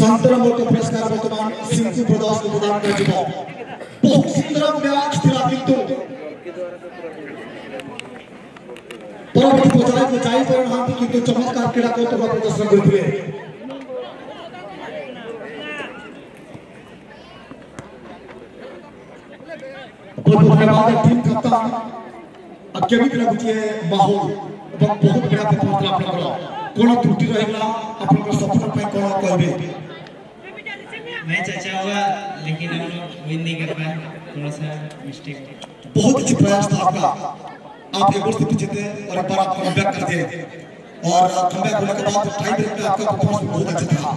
शांतरा मोटो पुरस्कार वर्तमान सिंधु प्रदास को प्रदान कर चुका बहुत सुंदर मैच था किंतु परवर्ती पर्याय को जाई परिणाम किंतु चमत्कार क्रीड़ा को तो प्रदर्शन करथिले बहुत धन्यवाद टीम कप्तान अकेली तरह गुटिए माहौल बहुत बड़ा परफॉर्मेंस आपन कला कोन त्रुटि रहिला आपन को सफल पे कोन कहबे मैच अच्छा हुआ लेकिन हम लोग विन नहीं कर पाए थोड़ा सा मिस्टेक बहुत अच्छी प्रयास था आपका आप एक गोल से पीछे थे और एक बार आप कमबैक कर दिए और कमबैक होने के बाद टाई ब्रेक में आपका परफॉर्मेंस बहुत अच्छा था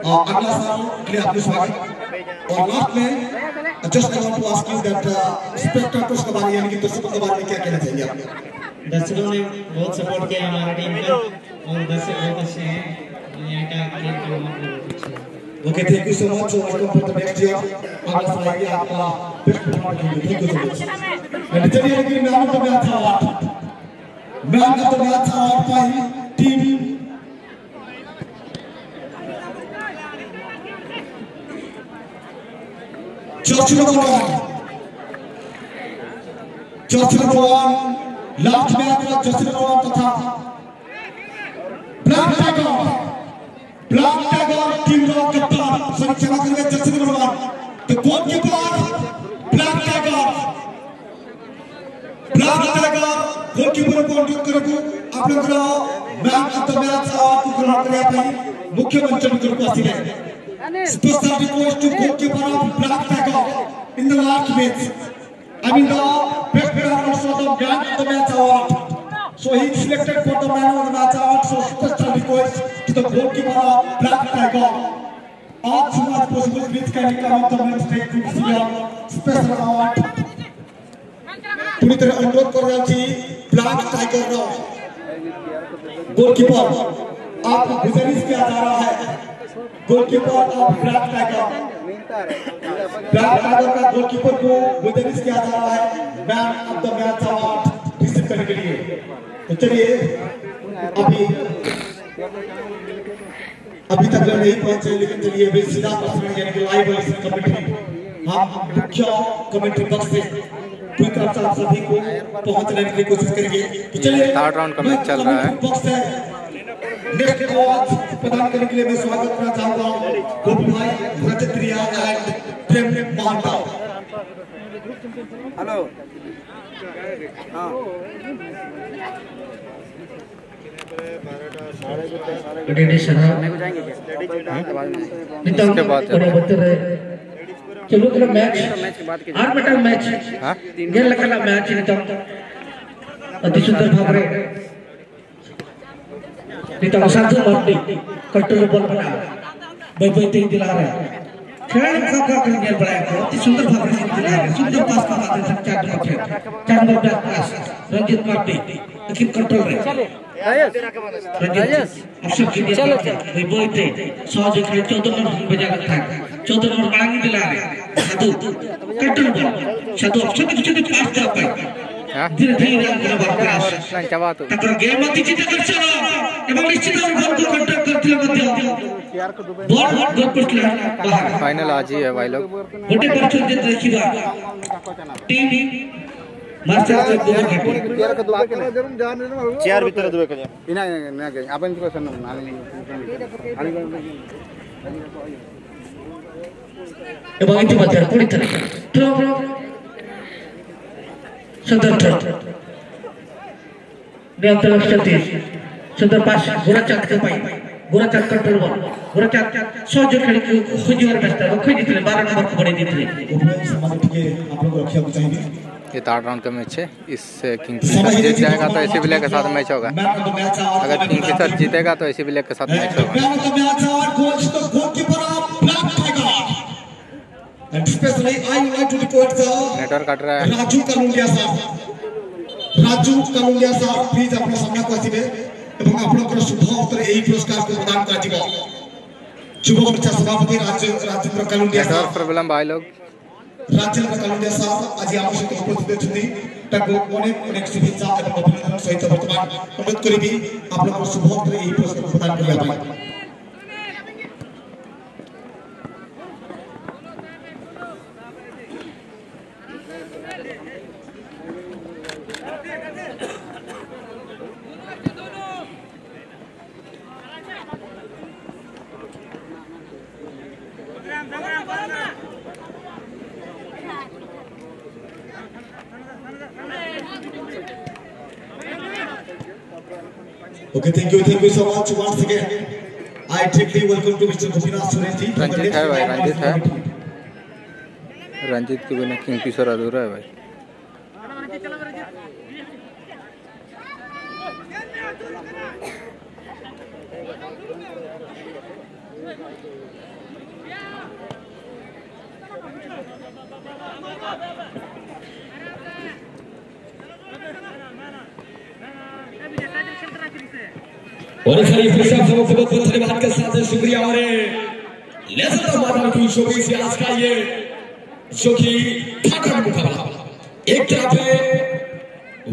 और अगला साल के लिए आपका स्वागत और लास्ट में just I want to ask you that spectators के बारे यानी कि दर्शकों के बारे में क्या कहना चाहिए आप दर्शकों ने बहुत सपोर्ट किया हमारे टीम का और दर्शक बहुत अच्छे हैं यहाँ का खेल का बहुत अच्छा है Okay, thank you so much. So welcome for the next year. अगला साल आएगा आपका best performance thank you so much and चलिए लेकिन man of the match award man of the match award pi team church number 1 last match में church number 1 तथा black tiger team रो कप्तान संरक्षण करने जर्सी नंबर 1 तो गोलकीपर ब्लैक टाइगर गोलकीपर को under करको आप लोग रो man of the match award को ग्रहण करने ପାଇଁ मुख्य मंच में को आसिले special request to goalkeeper of Black Tiger in the last match I mean the best player also the man of the match award. So he selected for the man of the match award. So special request to the goalkeeper of Black Tiger. As soon as possible, please can you come up the main stage to receive your special award. पूरी तरह अनुरोध कर रहा थी Black Tiger रो goalkeeper आपको गुजारिश किया जा रहा है goalkeeper of Black Tiger. Black tiger का गोलकीपर को गुजारिश किया जा रहा है man of the match award receive करने के लिए तो चलिए अभी तक नहीं पहुंचे लेकिन चलिए अभी सीधा प्रश्न यानी कि लाइव कमेंट्री हम मुख्य कमेंट्री बॉक्स से क्विक आप सभी को पहुंचने की कोशिश करेंगे तो चलिए थर्ड राउंड का मैच चल रहा है बॉक्स है नेक्स्ट अवार्ड प्रदान करने के लिए मैं स्वागत करना चाहूंगा गोपी भाई रजत रिया एंड प्रेम महता हेलो हां डेडी सर को जाएंगे क्या इसके बाद चलो तो मैच के बाद के 8 बटा मैच हां गेल कला मैच नितम अति सुंदर भाବରେ नितम साधु मारती कंट्रोल बॉल बना बैठे दिला रहे खेल का गेल बड़ा अति सुंदर भाବରେ दिला रहे सुंदर पास का माध्यम से चार नंबर पास रंजित मारती लेकिन कंट्रोल रहे चलो बैठे सहज खेल 14 नंबर बजा था 14 नंबर बांग दिला रहे साधु कंट्रोल बॉल साधु ऑप्शन कुछ पास जा पाए धीरे धीरे अंदर बरकरार चबातो तकर गेम अति चित कर चलो एवं निश्चित रूप बॉल को कंट्रोल करते मध्य बॉल गोल पर खिला बाहर फाइनल आज ही है भाई लोग गोटे पर देते देखिबा टीम मास्टर के दो घंटे चेयर भीतर दुबे के इना ना के आपण क्वेश्चन आनी एवं इति मध्य पूरी तरह थ्रो सुंदर नियंत्रण सतीश सुंदर पास गोराचांद के पाई गोराचांद कंट्रोल बॉल गोराचांद सहज खेल के खोजी और व्यस्त है खोई दिले 12 नंबर को बड़े दिले उपयोग समाज के आप लोग रखिया को चाहिए ये थर्ड राउंड का मैच है इस किंगफिशर जीत जाएगा तो ऐसे विले के साथ मैच होगा अगर किंगफिशर जीतेगा तो ऐसे विले के साथ मैच होगा And especially I would like to request the network cut रहा है राजू कलुंडिया साहब प्लीज अपना सामना को आसीबे एवं आपनकर शुभ उत्तर एही पुरस्कार को प्रदान कराजिबो शुभ मोर्चा सभापति राजेंद्र कलुंडिया साहब नेटवर्क प्रॉब्लम भाई लोग राजेंद्र कलुंडिया साहब आज आम सहित उपस्थित अछथि ताको अनेक शुभेच्छा एवं अभिनंदन सहित वर्तमान अनुरोध करिबी आपनकर शुभ उत्तर एही पुरस्कार प्रदान करिया भाई Okay, thank you so much once again. I deeply welcome to Mr. Gopinath Sureti. Ranjit है भाई, रंजीत है। रंजीत के बिना किंगफिशर अधूरा है भाई। और खलीफ साहब सबको बहुत बहुत धन्यवाद के साथ शुक्रिया और लेजर माता की शोभी से आज का ये जो कि ठाकर मुकाबला एक तरफ है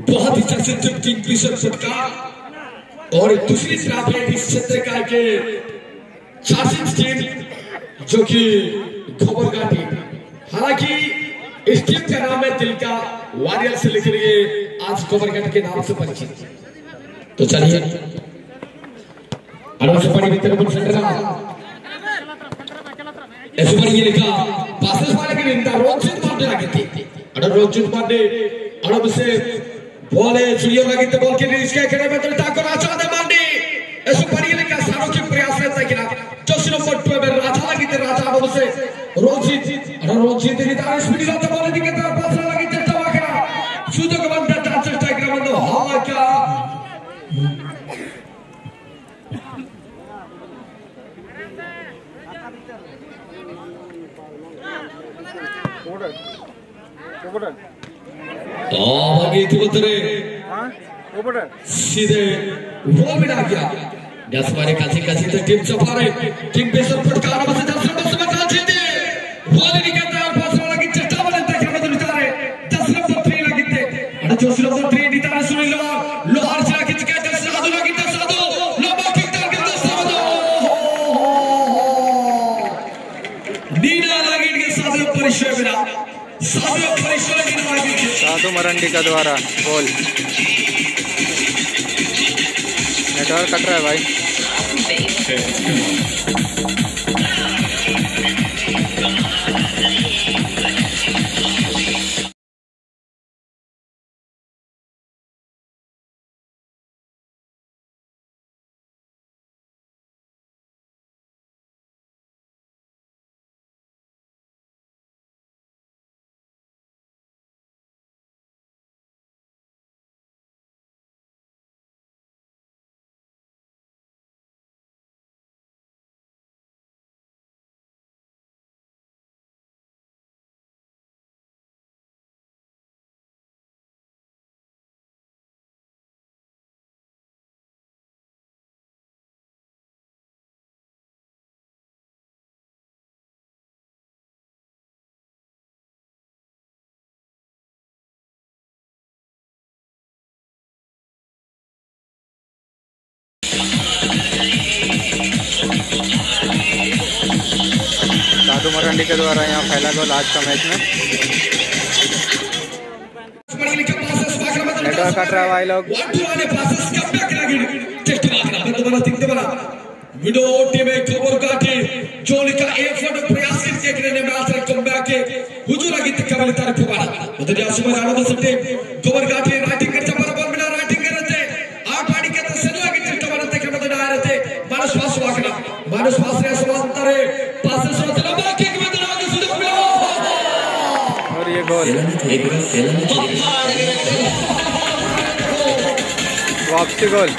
बहुत ही चर्चित किंगफिशर फुटका और दूसरी तरफ है इस क्षेत्र का के शासित टीम जो कि खबरगा टीम। हालांकि इस टीम का नाम है दिल का वॉरियर से लेकर ये आज खबरगा के नाम से परिचित। तो चलिए अडोस पड़ी भीतर पण सेंटरला एसुपरी लिखा पासेस वाले के निंदा रोचित मारने लगी थी अडो रोचित मारने अडो से बॉल चुड़ियों लगी तो बॉल के लिए इसके खेले में तो को राजा दे मारने एसुपरी लिखा सारों के प्रयास रहता है कि ना जर्सी नंबर 2 में राजा लगी तो राजा अडो से रोचित ने तार स्पीड से बॉल दी के तरफ पास लगी चट्टा वाकरा सुतो के बंदा चांस स्ट्राइक रमंदो हाला क्या सीधे वो मिला गया दस बारे कासी तक टीम चपा रहे टीम पे सब फटकार बस 10 नंबर से बचा जीते वो निकलता है पास वाला की चट्टा वाले तक मतलब निकाले 10 नंबर 3 लगिते और 10 नंबर 3 निकाले सुनील लोहार से खींच के 10 साधु लगिते साधु लंबा किक डाल के 10 साधु नीला लगी के साधु परिचय बिना साधु मरंडी का द्वारा गोल। नेटवर्क कट रहा है भाई। साधु मरंडी के द्वारा यहाँ फैला गोल आज का मैच में। नेटवर्क कट रहा है भाई लोग। और ये गोल वापसी गोल।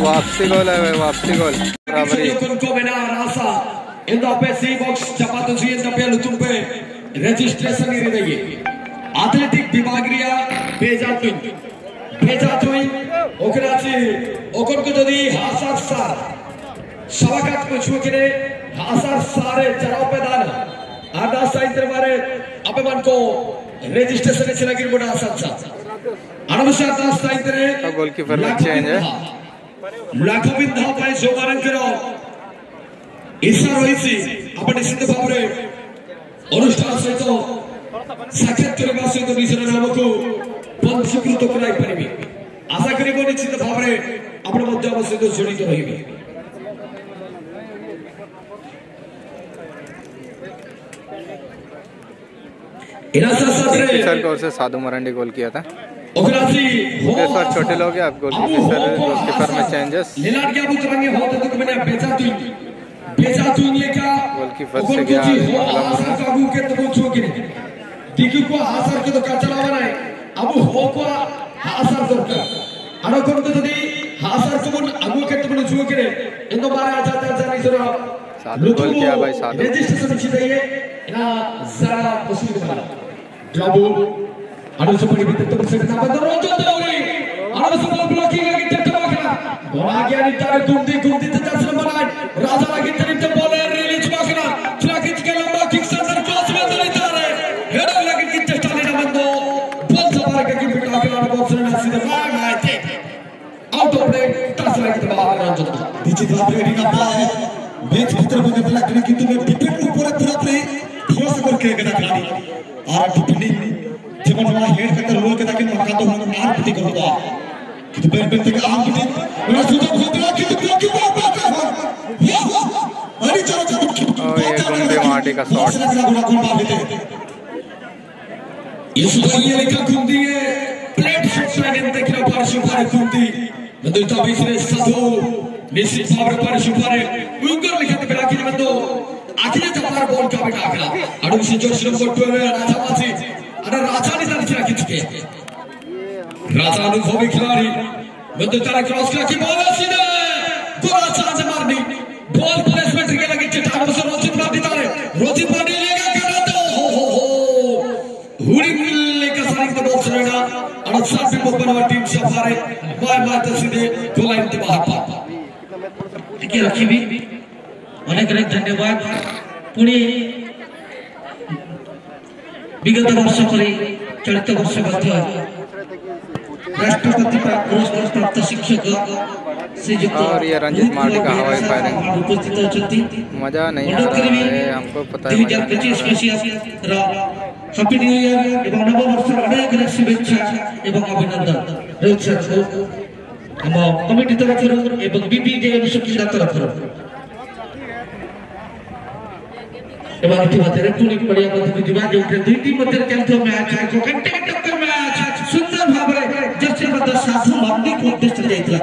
वापसी गोल है भाई, वापसी गोल बराबरी। Registration एथलेटिक विभाग रिया भेजा तुई ओकराची ओकर को जदी हासार सार सवाकात को छुए करे हासार सारे चराव पे दान आधा साइड मारे अपे मन को रजिस्ट्रेशन चला गिर बड़ा हासार सा अनवश्य आधा साइड रे गोलकीपर में चेंज है लाखों बिंदा पाए जोमारन करो इसा रोहिसी अपने सिद्ध भावरे अनुष्ठान से तो साक्षात करने से तो निश्चय नाम को बंद स्वीकृत कराई परिबी आशा करी को निश्चित भावरे अपने मध्य अवश्य तो जड़ित रहिबे सर को से साधु मरांडी गोल किया था सर छोटे लोग हैं आप गोलकीपर में चेंजेस गोलकीपर से गया दिखु को हासार के तो कचरा बनाए अब हो को हासार दरकार आरो कोन तो जदी हासार को मन अगु के तो जुओ करे इनो बारे आजाता जानी जरा साधु गोल किया भाई साधु रजिस्ट्रेशन छिदाइए ना जरा पसंद करा ड्राबो आरो से पड़ी बित तो से ना बदर रोज दौरी आरो से बॉल ब्लॉकिंग लगी टेट माखना बोला गया नि तारे घूमती तो जसर बनाए राजा लगी तरी तो बॉल रिलीज माखना चला खींच के लंबा किक से क्रॉस में दरी तारे हेडर लगी कि चेष्टा लेना बंदो बॉल सवार के बिटा के लाल बॉक्स में सीधा मार थे आउट ऑफ प्ले टच लगी तो बाहर रन जोता बीच द्वार रेडी का प्ले है मैच भीतर बने पड़ा कि तुम्हें डिफेंड ऊपर पूरा प्ले भरोसा करके गदा खिलाड़ी और डिफेंडिंग जीवन वाला हेड करके रोल के ताकि मौका तो हम मार पति करता कि तो बेर तक आम की मेरा सुधा भोतला की तो ब्लॉक की बात अरे चलो और ये गुंडे माटी का शॉट इस बार ये लेकर घूमती है प्लेट शॉट लाइन देख रहा पर सुपारी घूमती बंदूता बीच में साधु निश्चित भाव पर सुपारी उंगर लिखते बेला की बंदो आखिरी चपार बॉल का बेटा आखिरा अड़ुम से जोश रंग कोट में राजा मासी अरे राजा ने ताली चला खींच के राजा अनुभवी खिलाड़ी बंदूता ने क्रॉस किया कि बॉल सीधे गोला चांस मारनी बॉल प्लेसमेंट के लगे चटान से रोजित मार देता है रोजित पांडे लेगा करा तो हो हुड़ी लेकर सारी के बॉक्स रहेगा और साथ में बनवा टीम सफारे बाय तो सीधे गोल लाइन के बाहर पा ठीक है रखी भी अनेक धन्यवाद पुणे विगत वर्ष पर चलित वर्ष राष्ट्रपति पुरस्कार प्राप्त शिक्षक और ये रंजित मार्टी का हवाई फायरिंग उपस्थित होती मजा नहीं आ रहा है हमको पता है 2025 हैप्पी न्यू ईयर एवं नव वर्ष अनेक शुभेच्छा एवं अभिनंदन रहुछि हम कमिटी तरफ एवं बीपीजे सुखिला तरफ एवं इतिमध्य पुणी पड़िया मध्य जीवा जो दुई टीम मध्य चलतो मैच है को कंटेक्ट टक्कर मैच सुंदर भाबरे जर्सी मध्य साधु मार्टी को उद्देश्य देइतला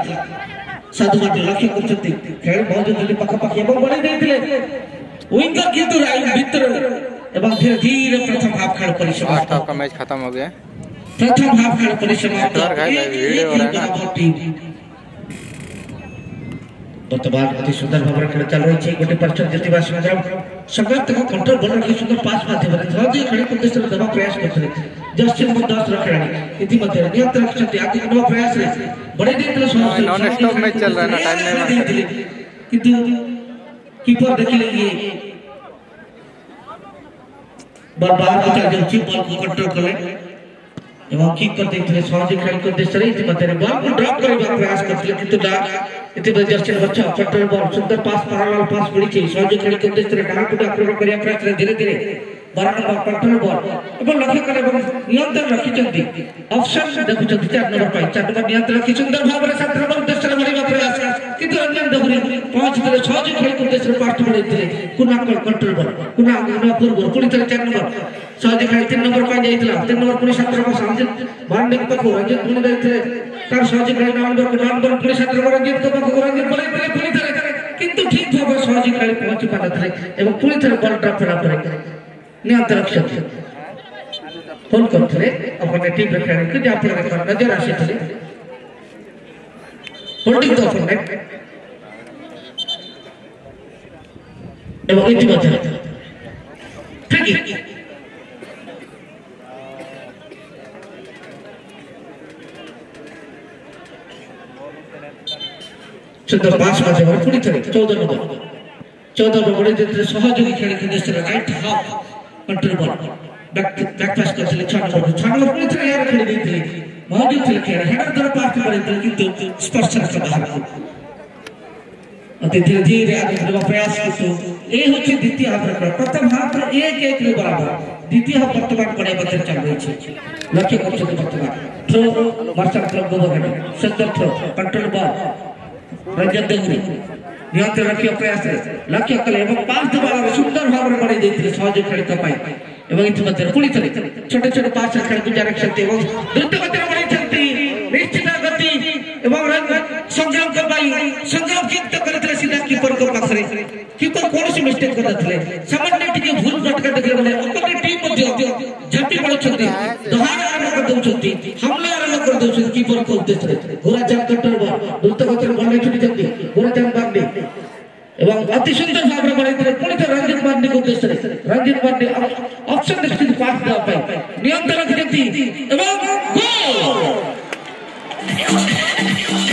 साधु मार्टी लक्ष्य करछती खेल बहुत जल्दी पाखापाखि एवं बड़ी देइतले विंगर किंतु लाइन भीतर एवं धीरे धीरे प्रथम हाफ खेल परिसमाप्त आपका मैच खत्म हो गया प्रथम हाफ खेल परिसमाप्त वीडियो हो रहा है वर्तमान अति सुंदर भाव खेल चल रही है गोटे परचर जितवा संग्राम संग्राम तक कंट्रोल बॉल रखी सुंदर पास माध्यम से धरती खेल उद्देश्य देवा प्रयास करते जस्ट नंबर 10 रखिलानी इतिमध्ये नियंत्रण रखते आदि नव प्रयास रे बड़े दिन नॉन स्टॉप मैच चल रहा है ना टाइम नहीं किंतु कीपर देखिले ये बॉल बाहर को चल जाउची बॉल को कंट्रोल करे एवं किक कर देते सहज खेल को उद्देश्य रे इतिमध्ये बॉल को ड्रॉप करबा प्रयास करते किंतु इतिमध्ये जर्सी बच्चा कंट्रोल बॉल सुंदर पास पैरेलल पास पड़ी छै सहज खेल को उद्देश्य रे डाल को आक्रमण करिया प्रयास रे धीरे धीरे बारंबार कंट्रोल बॉल एवं लक्ष्य करे एवं नियंत्रण रखी चंदी ऑप्शन देखु चंदी 4 नंबर पाई 4 नंबर नियंत्रण रखी सुंदर भाव रे 7 नंबर उद्देश्य रे मारिबा प्रयास किंतु रंजन दबरी पांच दिले सहज खेल को उद्देश्य रे पार्ट पड़े थे कुना कंट्रोल बॉल कुना न पूर्व पुनी 4 नंबर सहज खेल 3 नंबर पाई जाइतला 3 नंबर पुनी 7 नंबर रंजित बांडिंग पको रंजित पुनी दैथे तार सहज खेल नंबर पुनी 7 नंबर रंजित पको रंजित बोले पुनी थे किंतु ठीक भाव सहज खेल पहुंच पानथले एवं पुनी थे बॉल ड्रॉप करा पड़े नियंत्रण रक्षक फोन करथले अपने टीम रे खेल के जापर नजर आसीथले होल्डिंग द ऑपोनेंट एवं इतिमध्ये ठीक सुंदर पास बाजे और पूरी तरह 14 नंबर देते सहयोगी खेल के देश right half control ball back पास करते 6 नंबर पूरी तरह यार खेल देते मौजूद थे खेल हेडर द्वारा पास करते किंतु स्पर्श से बाहर अति धीरे धीरे आगे बढ़ने प्रयास किया ये होची द्वितीय हाफ प्रथम हाफ 1-1 रे बराबर द्वितीय हाफ वर्तमान पड़े बदल चल रही है लक्ष्य करते वर्तमान थ्रो मार्शल क्लब गोबर सुंदर थ्रो कंट्रोल बॉल रंजन देवरी नियंत्रण रखियो प्रयास लक्ष्य कले एवं पास दबाव सुंदर भाव में बड़ी देती सहयोग खेल का पाए एवं इतिमध्य पूरी तरह छोटे पास खेल गुजारा सकते एवं द्रुत गति में बड़ी चलती निश्चित गति एवं रंग संग्राम करवाई संग्राम किंत करते सीधा कीपर को पाखरे कीपर कौन सी मिस्टेक करते सामान्य टिके भूल भटका देखे बोले अपने टीम मध्य झपटी पड़ छथि दहाड़ आरंभ कर दउ छथि हमले आरंभ कर दउ छथि कीपर को उद्देश्य गोरा जान कटर बॉल द्रुत गति में बॉल छुटी जल्दी गोरा जान बांधे एवं अति सुंदर भाव में बड़े पुणी थे रंजित पांडे को उद्देश्य रंजित पांडे ऑप्शन निश्चित पास दे पाए नियंत्रण रखती एवं गोल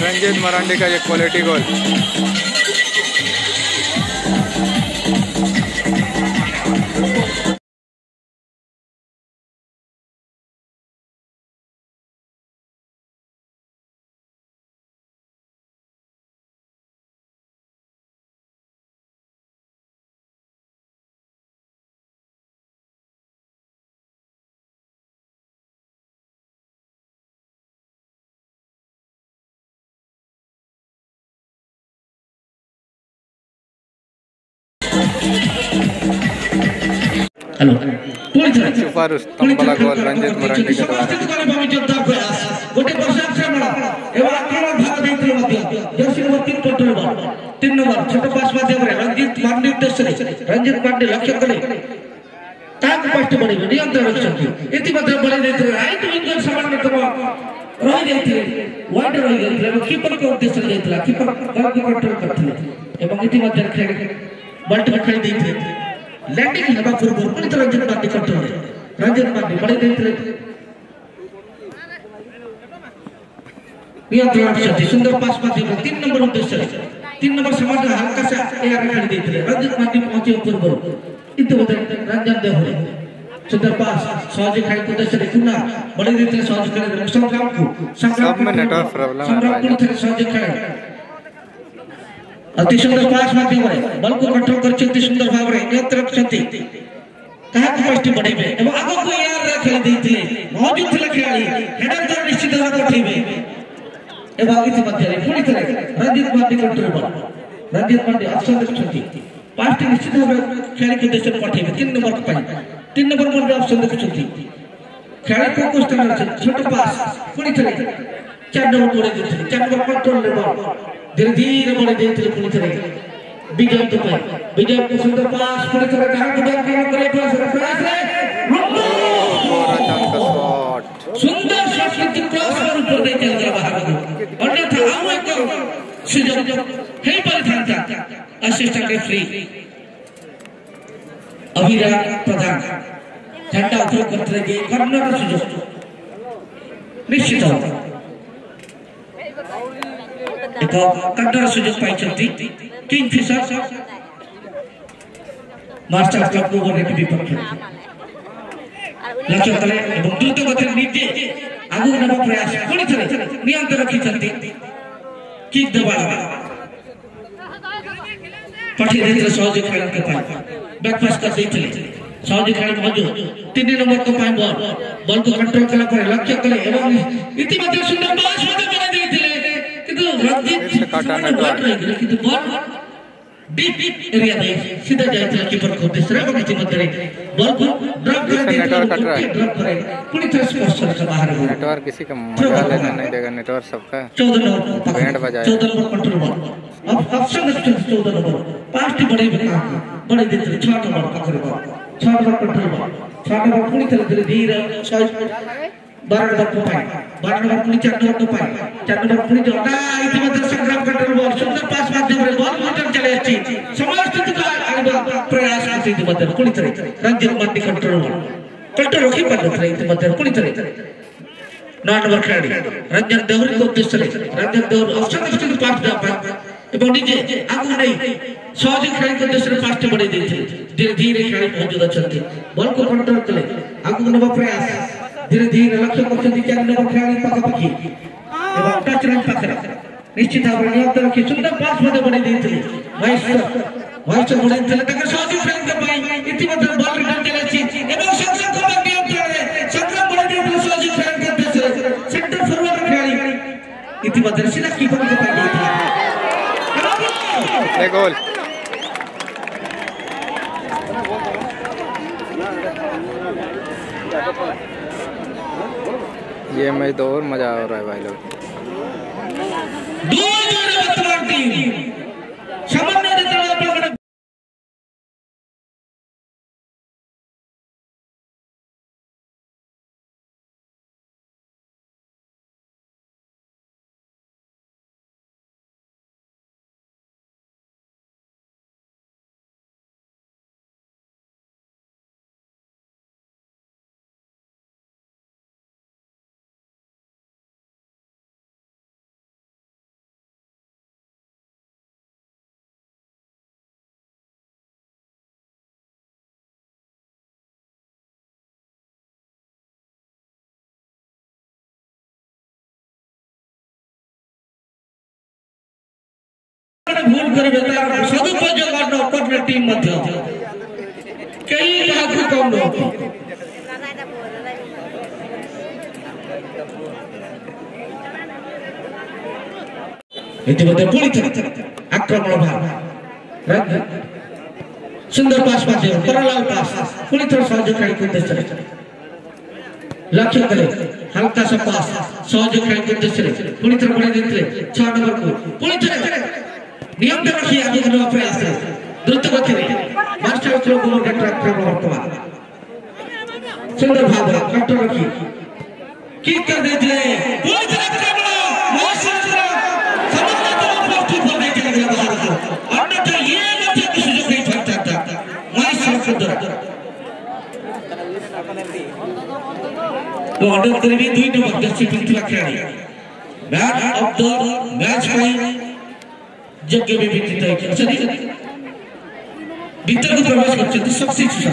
रंजित मरांडी का ये क्वालिटी गोल हेलो सुपर स्तंभ वाला गोल रंजित मरांडी के द्वारा गोटे प्रसाद श्रमण एवं आक्रमण भाग देते मध्य jersey number 3 control ball 3 number छोटे पास माध्यम रे रंजित पांडे उद्देश्य रंजित पांडे लक्ष्य कले ताक पास्ट बड़ी नियंत्रण रखछथि एति मध्य बड़ी देते राइट विंगर सामान्य कम रहि जाइते वाइड रहि जाइते एवं कीपर को उद्देश्य जाइतला कीपर बॉल को कंट्रोल करथिले एवं एति मध्य खेल बॉल को खेल देते लैंडिंग हेबा पूर्व पुणी तो रंजित पांडे कंट्रोल रंजित पांडे बड़ी देते नियंत्रण रखछथि सुंदर पास माध्यम 3 नंबर उद्देश्य 3 नंबर समाज हल्का सा एयर खेल देते रंजित पांडे पहुंचे पूर्व इतो रंजन देवरे सुंदर पास सहज खेल को उद्देश्य कुना बड़ी देते सहज खेल संग्राम में नेटवर्क प्रॉब्लम संग्राम पुणी थे सहज खेल अति सुंदर पास माध्यम रे बल को कंट्रोल करछथि सुंदर भाव रे नियंत्रण रखछथि कहा को पष्टि बढ़ेबे एवं आगो को यार रे खेल दैथिले मौजूद थिले खेलाड़ी हेडर तो निश्चित भाव पठेबे एवं इति मध्य रे पुणी थे Ranjit Pandey control ball Ranjit Pandey option रखछथि पार्टी निश्चित भाव खेल के उद्देश्य पठेबे 3 नंबर पाई 3 नंबर पर ऑप्शन रखछथि खेल को कोस्टल छोटे पास पुणी थे 4 नंबर पड़े देथिले 4 नंबर कंट्रोल ले बॉल धीरे धीरे बड़े देते पुणी थे विजय तो पाए विजय को सुंदर पास पुणी थे कहां को बैक करे प्रयास सुंदर शॉट किंतु क्रॉस पर ऊपर दे चल गया बाहर अन्यथा आउ एक सुजोग हे पर था असिस्टेंट रेफरी अभिराम प्रधान झंडा उठो करते गए कर्नाटक सुजोग निश्चित होगा एक कंट्रोल सुजोग पाई किंगफिशर मार्शल क्लब को गोरे के विपक्ष लक्ष्य तले एवं द्रुत गति नीचे आगु नव प्रयास पुणी थे नियंत्रण रखिछथि किक दबाव पठी देते सहज खेल के पाई बैक पास कर देते सहज खेल मौजूद 3 नंबर को पाई बॉल को कंट्रोल कला पर लक्ष्य कले एवं इति मध्य सुंदर पास मध्य बना देते किंतु रंजित किंतु बॉल डीप एरिया में सीधा जाए कीपर को दूसरा बगीचे मध्य बॉल को ड्रॉप कर देते पूरी तरह स्पर्श से बाहर हो नेटवर्क किसी का मजा लेने नहीं देगा नेटवर्क सबका 14 नंबर बैंड बजाए 14 नंबर कंट्रोल बॉल अब ऑप्शन 14 नंबर पास बड़े बड़े देते 6 नंबर पकड़ ball 6 number control ball 6 number पूरी तरह धीरे धीरे 12 नंबर को पाई 12 नंबर पुणी 4 नंबर को पाई 4 नंबर पुणी जोड़ा इतिमध्य संग्राम कंट्रोल बॉल सुंदर पास माध्यम रे बॉल रिटर्न चले अछि समाज स्थिति का प्रयास करते इतिमध्य पुणी तरह रंजित पांडे कंट्रोल रखी पाते इतिमध्य पुणी तरह 9 नंबर खिलाड़ी रंजन देवरी को उद्देश्य रंजन देवरी ऑप्शन निश्चित पास दे এবং নিজে আগুন নেই সহজে খেলা দেশের পাঁচটি বড়ে দিয়েছে ধীরে ধীরে খেলা মজুদ অଛନ୍ତି বলকে কন্ট্রোল করে আগুন নেওয়ার প্রয়াস ধীরে ধীরে লক্ষ্য করছেন 4 নম্বর খেলাড়ি পাকাপাকি এবং টাচ লাইন পাখরে নিশ্চিত ভাবে নিয়ন্ত্রণ রাখি সুন্দর পাস মধ্যে বড়ে দিয়েছে মাইস্টার বড়ে দিয়েছে তাকে সহজে খেলতে পাই ইতিমধ্যে বল রিটার্ন চলেছে এবং সংগ্রাম করবার নিয়ন্ত্রণে সংগ্রাম বড়ে দিয়েছে সহজে খেলা করতেছে সেন্টার ফরওয়ার্ড খেলাড়ি ইতিমধ্যে সিধা কিপার কে পাই দিয়েছে गोल ये मैच तो और मजा आ रहा है भाई लोग भूल कर बेतार सदुपयोग करनो अपने टीम मध्य कई काकू कम नो इतिमध्ये पुढे आक्रमण भाग सुंदर पास मध्ये परलाल पास पुढे थोड़ा सहज खेळ करते चले लक्ष्य करे हल्का सा पास सहज खेळ करते चले पुढे थोड़ा बड़े देते 6 नंबर को पुढे चले नियम रखिए आगे करने प्रयास है द्रुत गति में मास्टर थ्रो गोल के ट्रैक पर वर्तमान सुंदर भाव कंट्रोल रखिए किक कर दीजिए गोल चला बड़ा मास्टर समझना तो पोस्ट पर नहीं चलेगा बाहर को अन्यथा ये मत किसी जो नहीं फटता मास्टर सुंदर तो ऑर्डर करीबी 2 नंबर जर्सी पिंटला खेलाड़ी man of the match five जगह में विजित है कि अच्छा नहीं भीतर को प्रवेश करते हैं सबसे अच्छा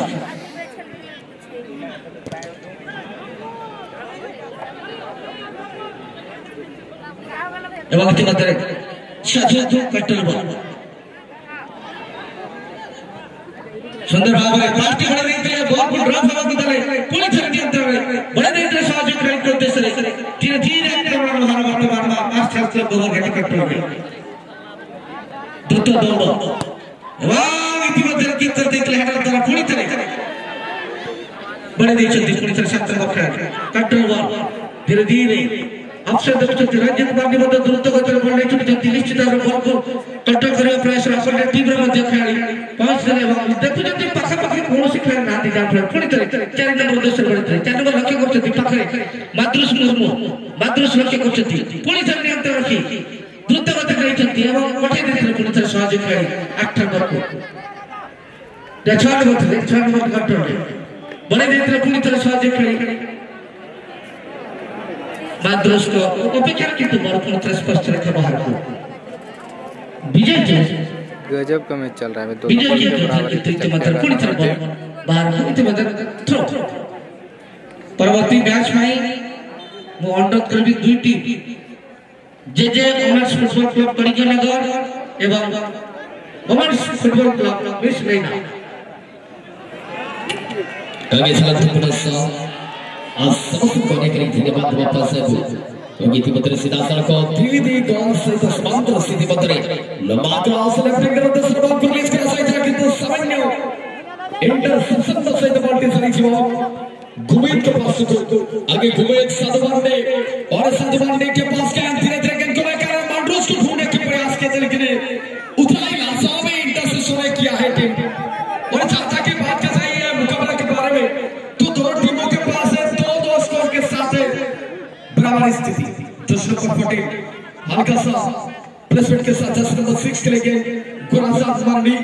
एवं इतने मध्य शादी कट्टर बॉल सुंदर भाव है पार्टी बड़े नहीं थे बॉल को ड्रॉप हवा की तरह पूरी तरह अंदर बड़े नहीं थे शादी खेल करते सर धीरे धीरे आक्रमण हमारा वर्तमान में मास्टर से गोल गेट कट्टर द्रुत दौड़ एवं इतिमध्ये किक करते इतले हेडर द्वारा पूरी तरह बड़े देशती पूरी तरह 7 नंबर खेलाड़ी कंट्रोल बॉल धीरे धीरे अवसर देखते रंजित बांडी मध्य द्रुत गति बॉल नहीं छूटती निश्चित भाव बॉल को कंट्रोल करने प्रयास अपने टीम रे मध्य खेलाड़ी पहुंच गए एवं देखुଛନ୍ତି पाखापाखि कौन खेलाड़ी ना जान पूरी तरह 4 नंबर देश बड़े 4 नंबर लक्ष्य करते पाखरे माद्रुस मुर्मू माद्रुस लक्ष्य करते पूरी तरह नियंत्रण रखी द्रुत गति रही एवं पठाई देते पुणी थर सहज खेलाड़ी 8 नंबर को 6 नंबर कंट्रोल बड़े देते पुणी थर सहज खेलाड़ी माद्रुस को अपेक्षा किंतु बड़ पुणी थर स्पष्ट रखे बाहर को विजय गजब का मैच चल रहा है दोनों बॉल के बराबर इतिमध्ये पुणी थर बॉल बाहर को इतिमध्ये थ्रो परवर्ती मैच में वो अंडर करबी 2 टीम जे वुमेन्स फुटबॉल क्लब कड़ियानगर एवं वुमेन्स फुटबॉल क्लब मिस लेना आगे चला पुनः समस्त कोने के धन्यवाद वापस है क्योंकि इतिमध्ये सीधा सड़क 3D गोल से समांतर स्थिति बदले लंबा क्रॉस लेफ्ट करते सर्वोत्तम पुलिस के साइड किंतु सामान्य इंटरसेप्शन से बॉल सही जीव गुमेत के पास को आगे गुमेत साधुवांडे और साधुवांडे के पास क्या धीरे धीरे गेंद को लेकर मांड्रोस को ढूंढने के प्रयास किए लेकिन उतराई लांसा में इंटरसेप्शन किया है टीम और चाचा की बात कर रही है मुकाबला के बारे में तो दोनों टीमों के पास है 2-2 स्कोर के साथ बराबर स्थिति दर्शक पटेल हल्का सा प्लेसमेंट के साथ 10 नंबर 6 के लिए गुरासाद मारनी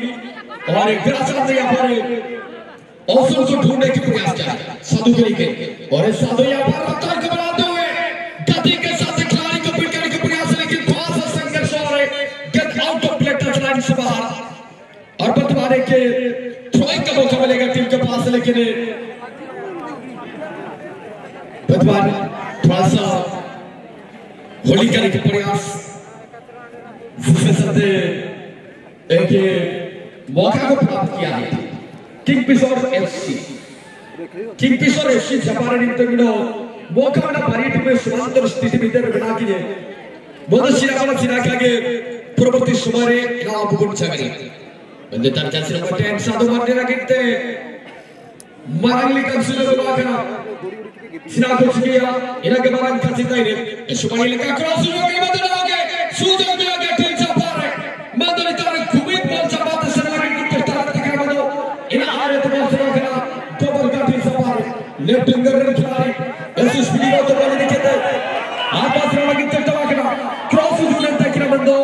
और एक गुरासाद यहाँ पर अवसर को ढूंढने की प्रयास किया साधु के लिए और इस साधु यहाँ पर रफ्तार को बनाते हुए गति के साथ खिलाड़ी को पिटने के प्रयास लेकिन बहुत सा संघर्ष और गेट आउट से बाहर और बंटवारे के थ्रोइंग का मौका मिलेगा टीम के पास, लेकिन बंटवार थोड़ा सा होली करने के प्रयास जिससे एक मौका को प्राप्त किया है किंगफिशर एफसी जापान निंतगिनो मौका भारी टीम समांतर स्थिति भितर बिना किए बहुत सिरागे परवर्ती समय बुगुन सागरी बंदे तार चांस नंबर 10 साधु मारने लगे मारली कंसिलर बागना सिना को किया इना के बारन का चिता इने सुमाई लगा क्रॉस हो गई बदल हो गए सुजो मिला गया टीम जापान मंदले तार घुमित बॉल जापान से लगी कि तार तक बदो इना आरे तो बॉल से गया डबल का टीम जापान लेफ्ट विंगर खिलाड़ी ऐसे स्पीड तो बॉल दिखते आपस में लगी चटवा के क्रॉस जुने तक बंदो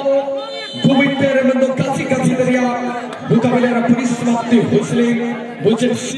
घुमित तेरे बंदो कासी दरिया मुकाबले पुलिस समाप्ति हुसले मुझे